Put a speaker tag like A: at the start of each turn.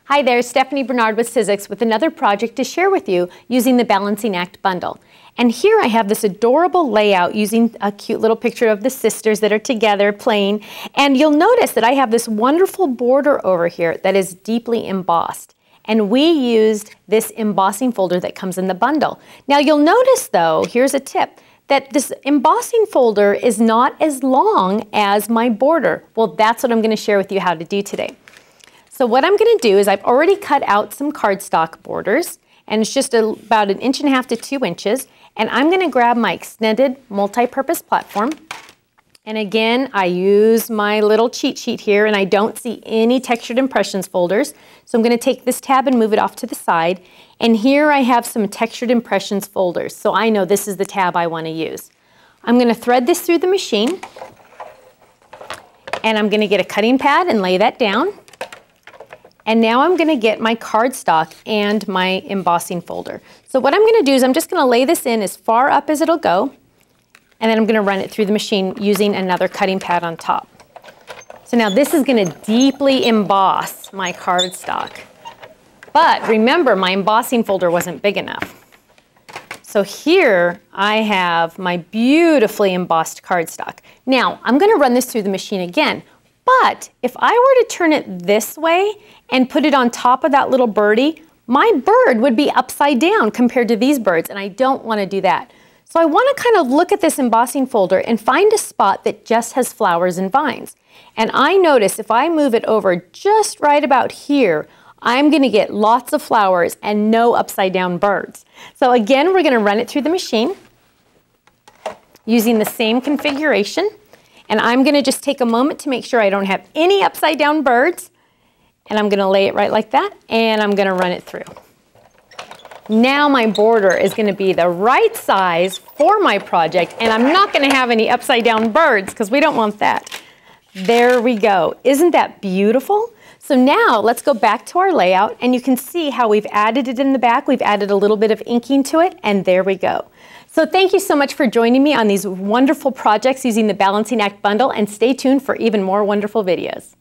A: Hi there, Stephanie Bernard with Sizzix with another project to share with you using the Balancing Act bundle. And here I have this adorable layout using a cute little picture of the sisters that are together playing. And you'll notice that I have this wonderful border over here that is deeply embossed. And we used this embossing folder that comes in the bundle. Now you'll notice though, here's a tip, that this embossing folder is not as long as my border. Well, that's what I'm going to share with you how to do today. So what I'm going to do is I've already cut out some cardstock borders, and it's just about 1.5 inches to 2 inches. And I'm going to grab my extended multi-purpose platform. And again, I use my little cheat sheet here, and I don't see any textured impressions folders. So I'm going to take this tab and move it off to the side. And here I have some textured impressions folders. So I know this is the tab I want to use. I'm going to thread this through the machine. And I'm going to get a cutting pad and lay that down. And now I'm going to get my cardstock and my embossing folder. So what I'm going to do is I'm just going to lay this in as far up as it'll go, and then I'm going to run it through the machine using another cutting pad on top. So now this is going to deeply emboss my cardstock. But remember, my embossing folder wasn't big enough. So here I have my beautifully embossed cardstock. Now I'm going to run this through the machine again. But if I were to turn it this way and put it on top of that little birdie, my bird would be upside down compared to these birds, and I don't want to do that. So I want to kind of look at this embossing folder and find a spot that just has flowers and vines. And I notice if I move it over just right about here, I'm going to get lots of flowers and no upside down birds. So again, we're going to run it through the machine using the same configuration. And I'm going to just take a moment to make sure I don't have any upside down birds. And I'm going to lay it right like that, and I'm going to run it through. Now my border is going to be the right size for my project, and I'm not going to have any upside down birds because we don't want that. There we go. Isn't that beautiful? So now let's go back to our layout, and you can see how we've added it in the back. We've added a little bit of inking to it, and there we go. So thank you so much for joining me on these wonderful projects using the Balancing Act bundle, and stay tuned for even more wonderful videos.